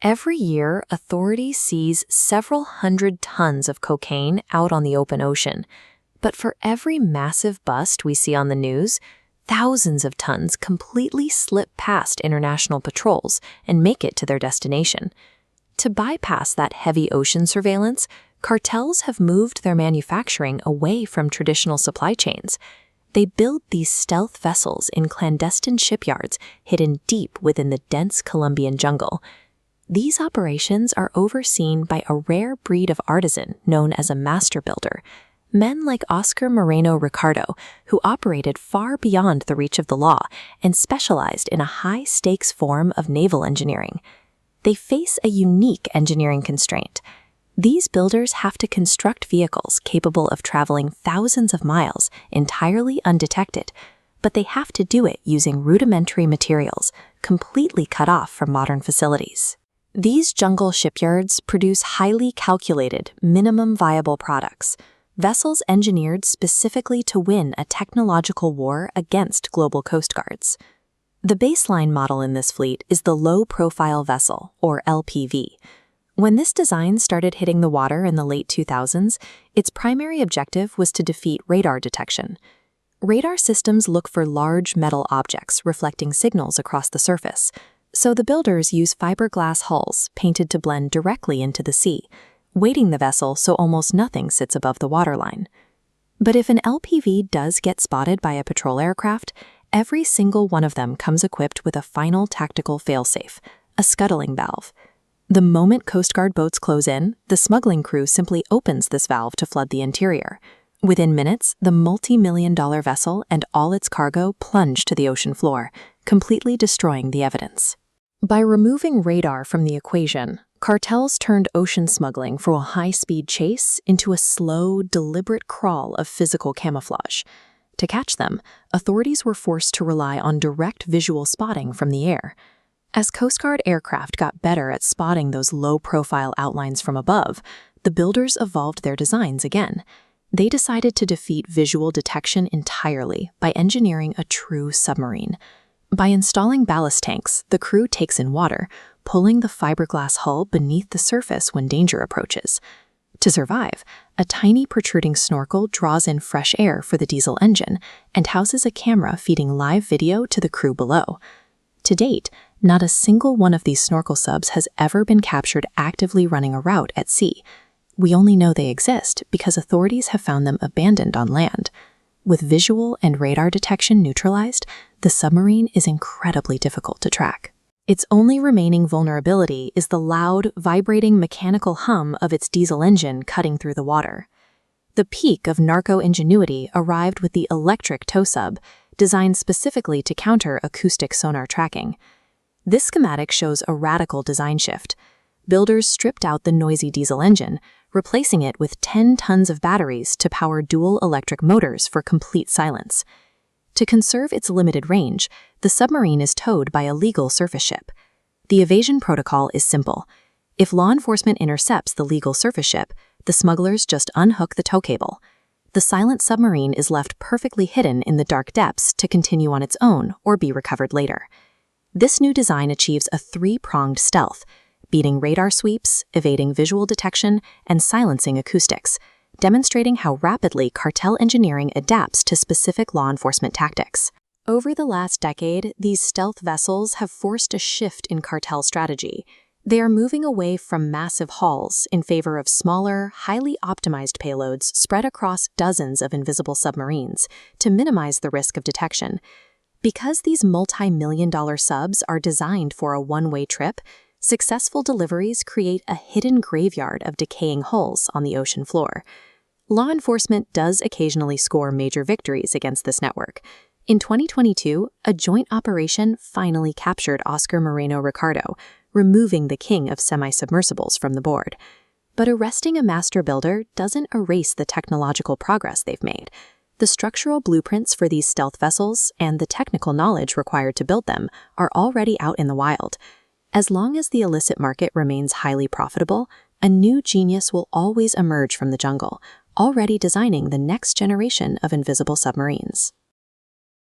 Every year, authorities seize several hundred tons of cocaine out on the open ocean. But for every massive bust we see on the news, thousands of tons completely slip past international patrols and make it to their destination. To bypass that heavy ocean surveillance, cartels have moved their manufacturing away from traditional supply chains. They build these stealth vessels in clandestine shipyards hidden deep within the dense Colombian jungle. These operations are overseen by a rare breed of artisan known as a master builder, men like Oscar Moreno Ricardo, who operated far beyond the reach of the law and specialized in a high-stakes form of naval engineering. They face a unique engineering constraint. These builders have to construct vehicles capable of traveling thousands of miles entirely undetected, but they have to do it using rudimentary materials, completely cut off from modern facilities. These jungle shipyards produce highly calculated, minimum viable products, vessels engineered specifically to win a technological war against global coast guards. The baseline model in this fleet is the low-profile vessel, or LPV. When this design started hitting the water in the late 2000s, its primary objective was to defeat radar detection. Radar systems look for large metal objects reflecting signals across the surface, so the builders use fiberglass hulls painted to blend directly into the sea, weighting the vessel so almost nothing sits above the waterline. But if an LPV does get spotted by a patrol aircraft, every single one of them comes equipped with a final tactical failsafe, a scuttling valve. The moment Coast Guard boats close in, the smuggling crew simply opens this valve to flood the interior. Within minutes, the multi-million-dollar vessel and all its cargo plunge to the ocean floor, completely destroying the evidence. By removing radar from the equation, cartels turned ocean smuggling from a high-speed chase into a slow, deliberate crawl of physical camouflage. To catch them, authorities were forced to rely on direct visual spotting from the air. As Coast Guard aircraft got better at spotting those low-profile outlines from above, the builders evolved their designs again. They decided to defeat visual detection entirely by engineering a true submarine. By installing ballast tanks, the crew takes in water, pulling the fiberglass hull beneath the surface when danger approaches. To survive, a tiny protruding snorkel draws in fresh air for the diesel engine and houses a camera feeding live video to the crew below. To date, not a single one of these snorkel subs has ever been captured actively running a route at sea. We only know they exist because authorities have found them abandoned on land. With visual and radar detection neutralized, the submarine is incredibly difficult to track. Its only remaining vulnerability is the loud, vibrating mechanical hum of its diesel engine cutting through the water. The peak of narco ingenuity arrived with the electric tow sub, designed specifically to counter acoustic sonar tracking. This schematic shows a radical design shift. Builders stripped out the noisy diesel engine, replacing it with 10 tons of batteries to power dual electric motors for complete silence. To conserve its limited range, the submarine is towed by a legal surface ship. The evasion protocol is simple. If law enforcement intercepts the legal surface ship, the smugglers just unhook the tow cable. The silent submarine is left perfectly hidden in the dark depths to continue on its own or be recovered later. This new design achieves a three-pronged stealth, beating radar sweeps, evading visual detection, and silencing acoustics, demonstrating how rapidly cartel engineering adapts to specific law enforcement tactics. Over the last decade, these stealth vessels have forced a shift in cartel strategy. They are moving away from massive hauls in favor of smaller, highly optimized payloads spread across dozens of invisible submarines to minimize the risk of detection. Because these multi-million-dollar subs are designed for a one-way trip, successful deliveries create a hidden graveyard of decaying hulls on the ocean floor. Law enforcement does occasionally score major victories against this network. In 2022, a joint operation finally captured Oscar Moreno Ricardo, removing the king of semi-submersibles from the board. But arresting a master builder doesn't erase the technological progress they've made. The structural blueprints for these stealth vessels and the technical knowledge required to build them are already out in the wild. As long as the illicit market remains highly profitable, a new genius will always emerge from the jungle, already designing the next generation of invisible submarines.